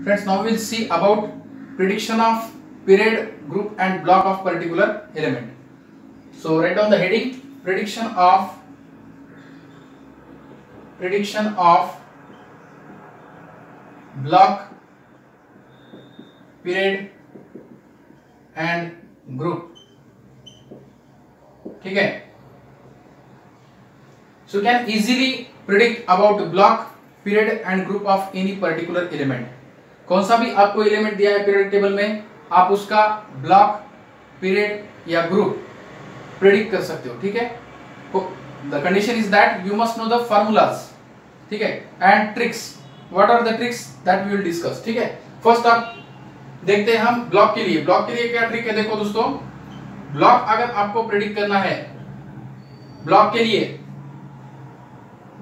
Friends, now we will see about prediction of period, group and block of particular element. So write down the heading: prediction of block, period and group. ठीक है. So you can easily predict about block, period and group of any particular element. कौन सा भी आपको element दिया है period table में, आप उसका ब्लॉक, पीरियड या ग्रुप प्रेडिक्ट कर सकते हो. ठीक है. The condition is that you must know the formulas. ठीक है. And tricks. What are the tricks that we will discuss. ठीक है. फर्स्ट आप देखते हैं हम ब्लॉक के लिए. ब्लॉक के लिए क्या ट्रिक है? देखो दोस्तों, ब्लॉक अगर आपको प्रेडिक्ट करना है, ब्लॉक के लिए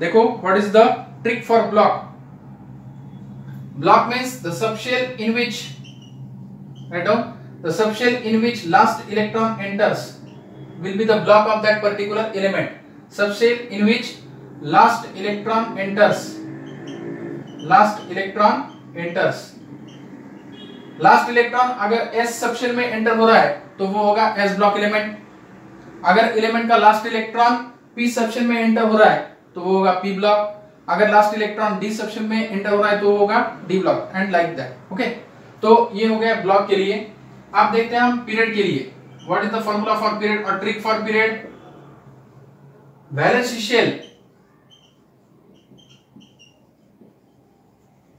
देखो what is the trick for block. Block means the subshell in which, write down, the subshell in which last electron enters will be the block of that particular element. Subshell in which last electron enters. Last electron अगर S subshell में enter हो रहा है तो वो होगा S block element. अगर element का लास्ट इलेक्ट्रॉन P सबशेल में एंटर हो रहा है तो वो होगा P ब्लॉक. अगर लास्ट इलेक्ट्रॉन डी सेक्शन में एंटर हो रहा है तो होगा D block and like that. Okay. तो ये हो गया ब्लॉक के लिए. आप देखते हैं हम पीरियड के लिए. What is the formula for period और trick for period? Valence shell,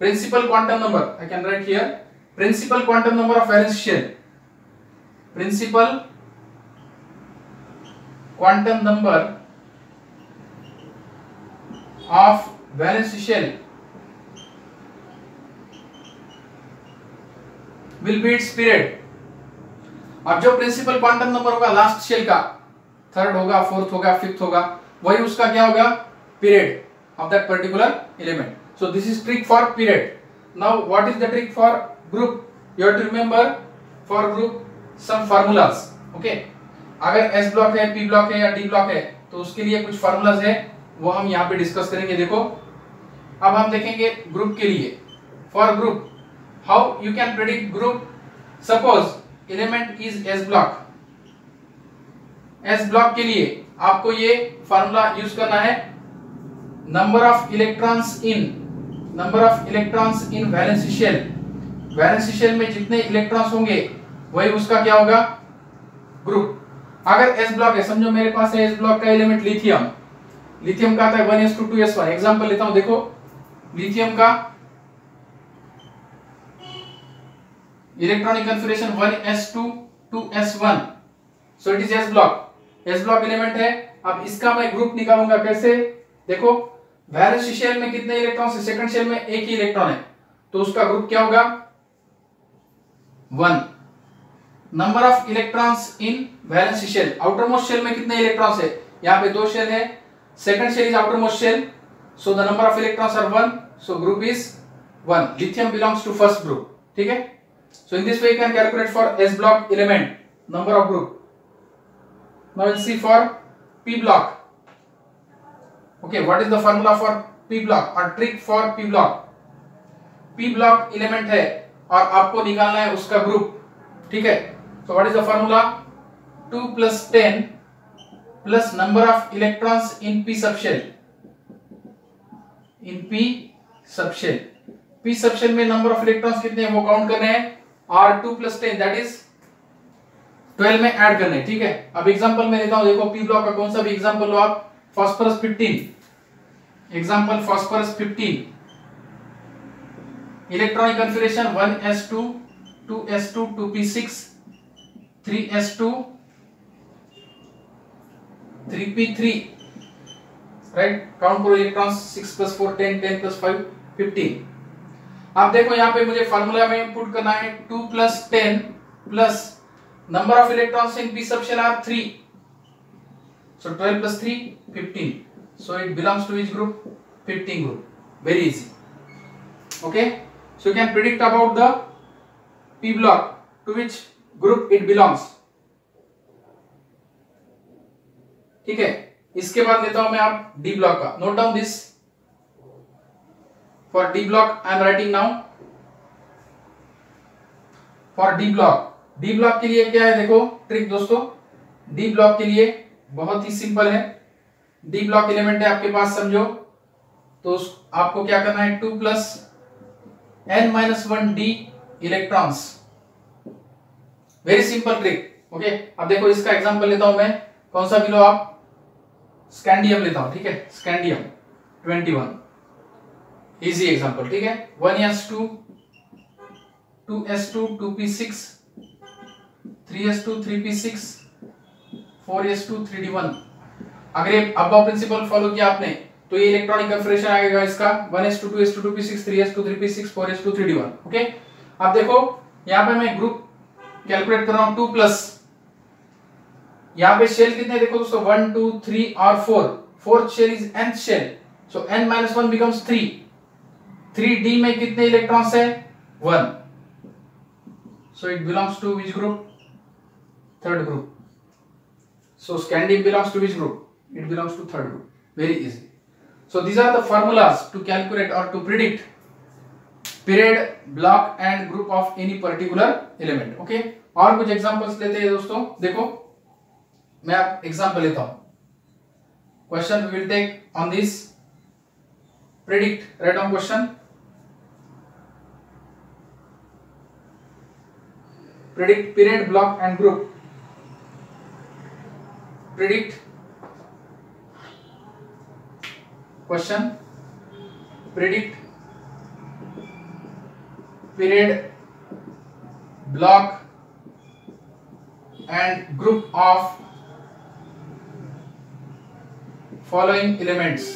principal quantum number. I can write here principal quantum number of valence shell. Principal quantum नंबर of valence shell will be its period. अब जो principal quantum number होगा last shell का, third होगा, fourth होगा, fifth होगा, वही उसका क्या होगा? Period of that particular element. So this is trick for period. Now what is the trick for group? You have to remember for group some formulas. Okay. अगर S block है, P block है या D block है तो उसके लिए कुछ formulas है, वो हम यहाँ पे डिस्कस करेंगे. देखो अब हम देखेंगे ग्रुप के लिए. For group, how you can predict group? Suppose element is S block. S block के लिए आपको ये फार्मूला यूज करना है. Number of electrons in valence shell. Valence shell में जितने इलेक्ट्रॉन्स होंगे वही उसका क्या होगा? ग्रुप. अगर एस ब्लॉक है, समझो मेरे पास है एस ब्लॉक का एलिमेंट लिथियम. लिथियम का आता है 1s2 2s1. एग्जांपल लेता हूं. देखो लिथियम का electronic configuration 1s2 2s1. So it is S block. S block element है. अब इसका मैं ग्रुप निकालूंगा कैसे? देखो वैलेंस शेल में कितने इलेक्ट्रॉन है? सेकंड शेल में एक ही इलेक्ट्रॉन है तो उसका ग्रुप क्या होगा? 1. Number of electrons in valence shell. Outermost shell में कितने इलेक्ट्रॉन्स है? यहाँ पे 2 शेल है. Second shell is outermost shell, so the number of electrons are 1, so group is 1. Lithium belongs to first group. ठीक है. So in this way you can calculate for S block element number of group. Now we'll see for P block. Okay, what is the formula for P block or trick for P block? P block element है और आपको निकालना है उसका group. ठीक है. So what is the formula? 2 plus 10 plus number of electrons in p subshell. p subshell में number of electrons कितने हैं वो काउंट करने हैं. r2 plus 10 that is 12 में ऐड करने. ठीक है. अब एग्जांपल में लेता हूं. देखो p ब्लॉक का कौन सा भी एग्जांपल लो आप. Phosphorus 15. Example phosphorus 15. Electronic configuration 1s2 2s2 2p6 3s2 3p3. Right. Count करो इलेक्ट्रॉन्स. 6 plus 4 10 10 plus 5 15. अब देखो यहाँ पे मुझे फार्मूला में पुट करना है 2 plus 10 plus number of electrons in p subshell are 3. So 12 plus 3 15. So it belongs to which group? 15 group. Very easy. Okay. So you can predict about the p block to which group it belongs. ठीक है. इसके बाद लेता हूं मैं आप D block का. Note down this. For D block I am writing now for D block, D block के लिए क्या है, देखो ट्रिक दोस्तों, डी ब्लॉक के लिए बहुत ही सिंपल है। डी ब्लॉक एलिमेंट है आपके पास, समझो तो आपको क्या करना है, 2 plus n-1 D electrons, very simple trick. Okay, अब देखो इसका एग्जांपल लेता हूं मैं, कौन सा भी लो आप, स्कैंडियम लेता हूं, ठीक है, स्कैंडियम 21, इजी एग्जांपल, ठीक है। 1s2 2s2 2p6 3s2 3p6 4s2 3d1। अगर ये अबव प्रिंसिपल फॉलो किया आपने तो ये इलेक्ट्रॉनिक कन्फिगरेशन आएगा इसका 1s2 2s2 2p6 3s2 3p6 4s2 3d1। Okay, अब देखो यहां पे मैं ग्रुप कैलकुलेट कर रहा हूं 2 प्लस, यहां पे शेल कितने देखो दोस्तों, 1 2 3 और 4, fourth shell is nth shell, so n-1 becomes 3, 3d में कितने इलेक्ट्रॉन्स है, 1, so it belongs to which group, third group. So scandium belongs to which group? It belongs to third group. Very easy. So these are the formulas to calculate or to predict period, block and group of any particular element. Okay? और कुछ examples लेते हैं दोस्तों, देखो मैं आप example लेता हूँ। Question we will take on this. Predict. Write down question. Predict period, block and group. Predict question, predict period, block and group of following elements.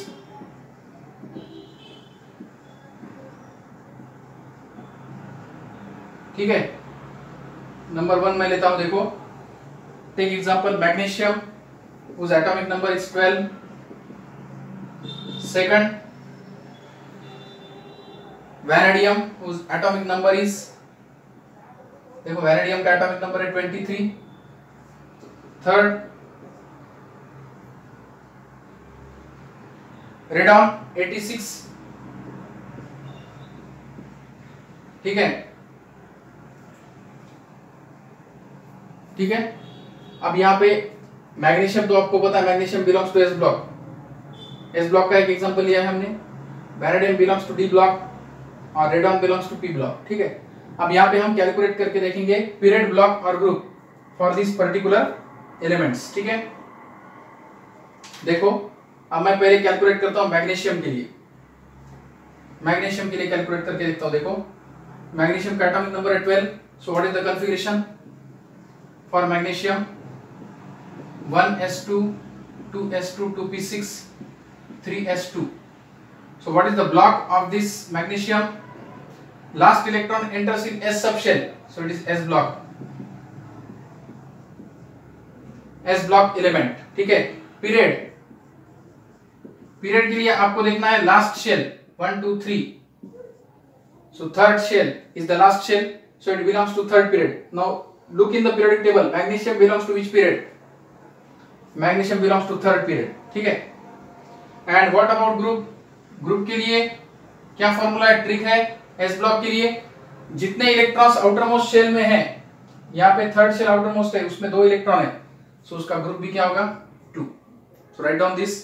ठीक है, नंबर 1 मैं लेता हूं, देखो take example magnesium whose atomic number is 12, second vanadium whose atomic number is, देखो vanadium का atomic number है 23, third radon 86, ठीक है, ठीक है। अब यहाँ पे मैग्नीशियम तो आपको पता है, magnesium belongs to S block, S block का एक एग्जांपल लिया है हमने, vanadium belongs to D block और radon belongs to P block, ठीक है। अब यहाँ पे हम कैलकुलेट करके देखेंगे पीरियड, ब्लॉक और group for this particular elements, ठीक है। देखो अब मैं पहले कैलकुलेट करता हूँ मैग्नीशियम के लिए, मैग्नीशियम के लिए कैलकुलेट करके देखता हूँ। देखो मैग्नीशियम का एटॉमिक नंबर है 12, so what is the configuration for magnesium, 1s2 2s2 2p6 3s2. So what is the block of this magnesium? Last electron enters in s subshell, so it is s block, s block element, ठीक है। Period, period के लिए आपको देखना है last shell 1 2 3, so third shell is the last shell, so it belongs to third period. Now look in the periodic table, magnesium belongs to which period? Magnesium belongs to third period, ठीक है। And what about group, group के लिए क्या formula है, trick है, S block के लिए जितने इलेक्ट्रॉन्स आउटर मोस्ट शेल में है, यहाँ पे थर्ड शेल आउटर मोस्ट है, उसमें 2 इलेक्ट्रॉन है, सो उसका ग्रुप भी क्या होगा, 2। सो राइट डाउन दिस,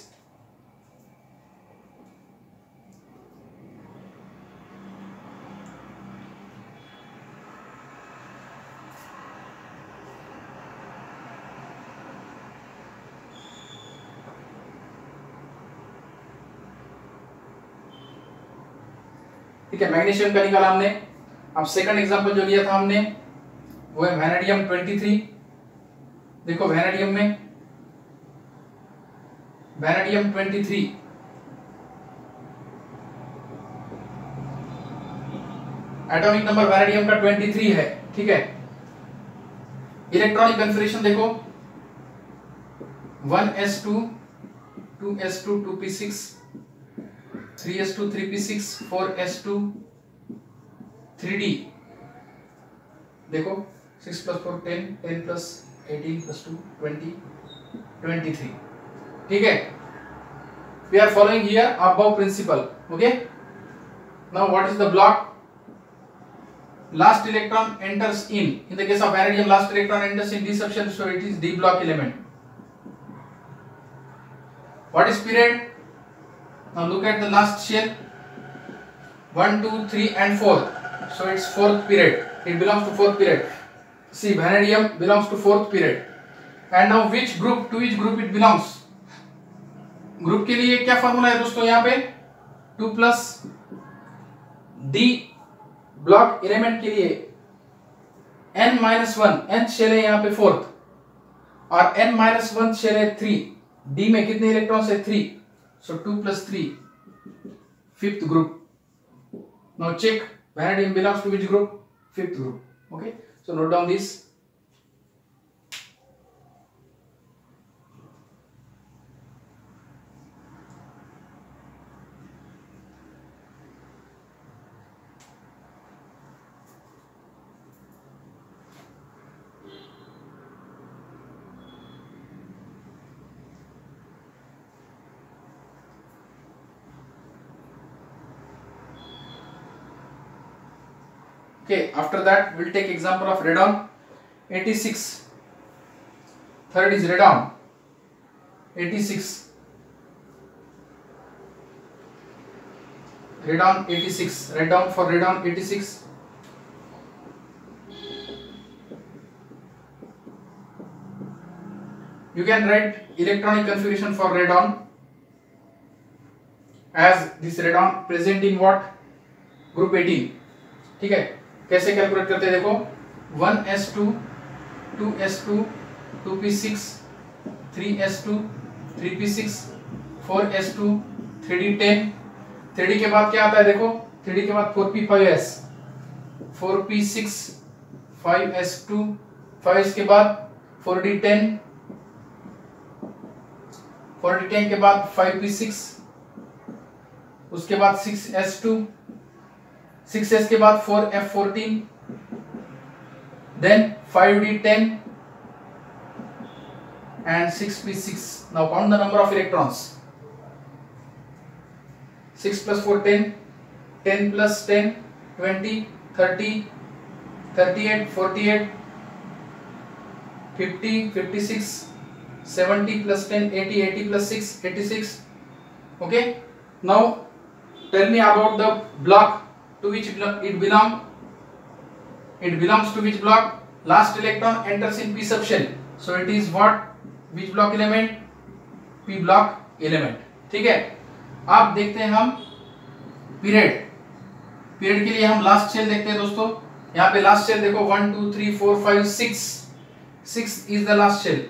ठीक है। मैग्नीशियम का निकाला हमने। अब सेकंड एग्जांपल जो लिया था हमने वो है वैनेडियम 23। देखो वैनेडियम में वैनेडियम 23 एटॉमिक नंबर वैनेडियम का 23 है, ठीक है। इलेक्ट्रॉनिक कन्फिगरेशन देखो 1s2 2s2 2p6 3s2 3p6 4s2 3d, देखो 6 plus 4 10 10 plus 18 plus 2 20 23, ठीक है। We are following here above principle, okay. Now what is the block? last electron enters in the case of vanadium, last electron enters in d subshell, so it is d block element. What is period? Now look at the last shell, 1 2 3 and 4, so it's fourth period, it belongs to fourth period. See, vanadium belongs to fourth period. And now which group, to which group it belongs? Group के लिए क्या formula है दोस्तों, यहाँ पे 2 plus D block element के लिए n-1, n shell है यहाँ पे फोर्थ और n-1 शेल है 3, डी में कितने इलेक्ट्रॉन्स है 3, so 2 + 3 fifth group. Now check vanadium belongs to which group, fifth group. Okay, so note down this. Okay, after that we'll take example of radon 86. Third is radon 86. Radon 86. Write down for radon 86. You can write electronic configuration for radon as this radon present in what? Group 18. ठीक है, कैसे calculate करते हैं देखो, 1s2 2s2 2p6 3s2 3p6 4s2 3d10, 3d के बाद क्या आता है देखो, 3d के बाद 4p5s 4p6 5s2 5s के बाद 4d10 4d10 के बाद 5p6 उसके बाद 6s2 6s के बाद 4f14 then 5d10 and 6p6. Now count the number of electrons. 6 plus 4 10, 10 plus 10 20, 30, 38, 48, 50, 56, 70 plus 10 80, 80 plus 6 86. Okay, now tell me about the block to which it belong. It belongs to which block? Last electron enters in p subshell, so it is what? Which block element? p block element. ठीक है, आप देखते हैं हम period. Period के लिए हम last shell देखते हैं दोस्तों. यहाँ पे लास्ट शेल देखो 1 2 3 4 5 6 6 is the last shell.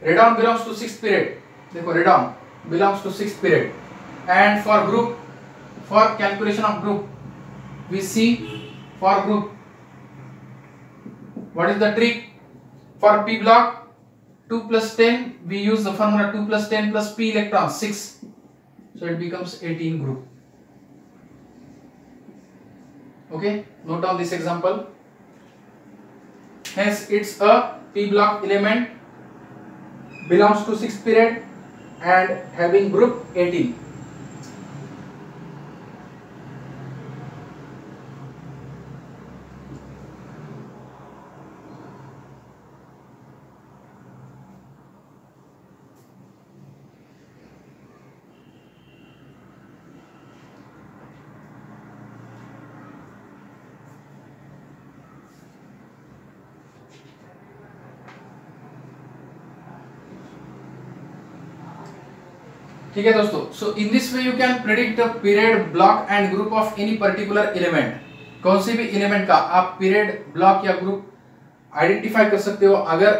Radon belongs to sixth period. देखो radon belongs to sixth period. And for group, for calculation of group, we see for group what is the trick. For p block 2 plus 10 we use the formula 2 plus 10 plus p electrons 6, so it becomes 18 group. Okay, note down this example. Hence it's a p block element, belongs to sixth period and having group 18. ठीक है दोस्तों, so in this way you can predict the period, block and group of any particular element. कौन से भी element का आप period, block या group identify कर सकते हो अगर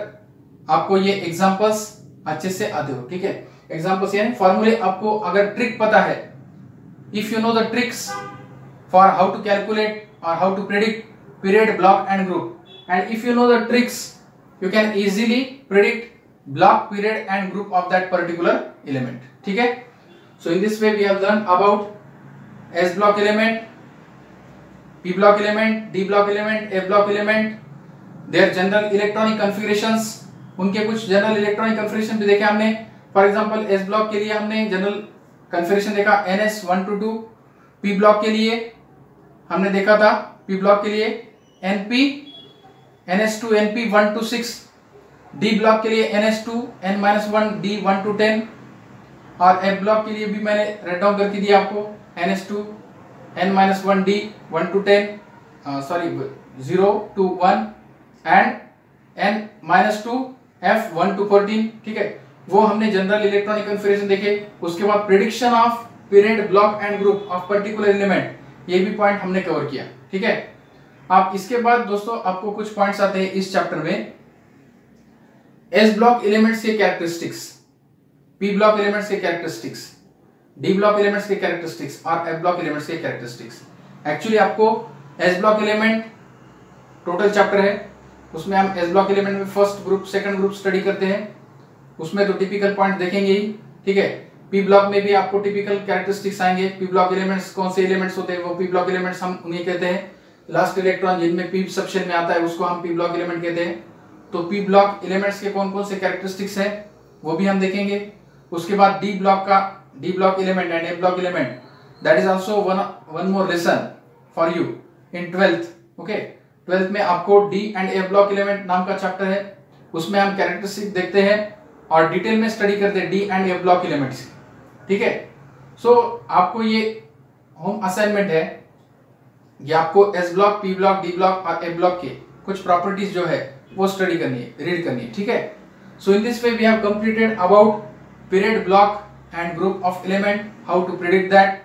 आपको ये एग्जांपल्स अच्छे से आते हो. ठीक है, एग्जांपल्स यानी फॉर्मूले आपको अगर ट्रिक पता है, if you know the tricks for how to calculate और how to predict period, block and group, and if you know the tricks you can easily predict block, period and group of that particular element. ठीक है, so in this way we have learned about S block element, P block element, D block element, F block element, their general electronic configurations. उनके कुछ general electronic configuration भी देखे हमने. For example S block के लिए हमने general configuration देखा NS 1 to 2. P block के लिए हमने देखा था, P ब्लॉक के लिए NP NH2 NP 1 to 6, D block के लिए NH2 N-1 D 1 to 10, और F ब्लॉक के लिए भी मैंने राइट डाउन करके दिया आपको NH2 N-1 D 1 to 10 0 to 1 and N-2 F 1 to 14। ठीक है, वो हमने जनरल इलेक्ट्रॉनिक कॉन्फ़िगरेशन देखे। उसके बाद prediction of period block and group of particular element, ये भी पॉइंट हमने कवर किया। ठीक है, आप इसके बाद दोस्तों आपको कुछ पॉइंट्स आते हैं इस चैप्टर में। एस ब्लॉक एलिमेंट्स के कैरेक्टरिस्टिक्स, पी ब्लॉक एलिमेंट्स के कैरेक्टरिस्टिक्स, डी ब्लॉक एलिमेंट्स के कैरेक्टरिस्टिक्स और एफ ब्लॉक एलिमेंट्स के कैरेक्टरिस्टिक्स। एक्चुअली आपको S block element total chapter है, उसमें हम एस ब्लॉक एलिमेंट में first group second group study करते हैं, उसमें तो टिपिकल पॉइंट देखेंगे ही। ठीक है, पी ब्लॉक में भी आपको टिपिकल कैरेक्टरिस्टिक्स आएंगे। पी ब्लॉक एलिमेंट्स कौन से एलिमेंट्स होते हैं, वो पी ब्लॉक एलिमेंट्स हम उन्हें कहते हैं। लास्ट इलेक्ट्रॉन जिनमें पी सबशेल में आता है उसको हम पी ब्लॉक एलिमेंट कहते हैं। तो पी ब्लॉक एलिमेंट्स के कौन कौन से कैरेक्टरिस्टिक्स है वो भी हम देखेंगे। उसके बाद D block element and A block element, that is also one more lesson for you in 12th। Okay, 12th में आपको D and A block element नाम का चैप्टर है, उसमें हम कैरेक्टरिस्टिक देखते हैं और डिटेल में स्टडी करते हैं D and A block elements. ठीक है, सो आपको ये होम असाइनमेंट है, ये आपको S block, P block, D block और ए ब्लॉक के कुछ प्रॉपर्टीज जो है वो स्टडी करनी है, रीड करनी है। ठीक है, so in this way we have completed about period, block and group of element, how to predict that.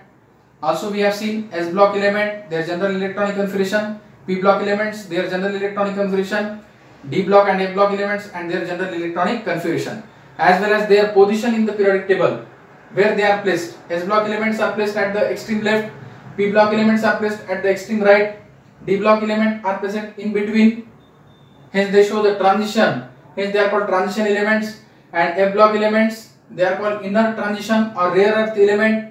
Also we have seen S block element, their general electronic configuration, P block elements, their general electronic configuration, D block and A block elements and their general electronic configuration, as well as their position in the periodic table, where they are placed. S block elements are placed at the extreme left, P block elements are placed at the extreme right, D block elements are present in between, hence they show the transition, hence they are called transition elements, and F block elements, they are called inner transition or rare earth element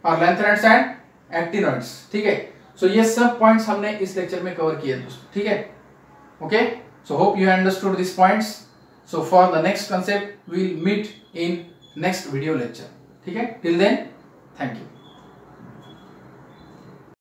और lanthanoids and actinoids. ठीक है, सो ये सब points हमने इस lecture में cover किए दोस्तों। ठीक है, okay, so hope you understood this points. So for the next concept we will meet in next video lecture. ठीक है, टिल देन थैंक यू।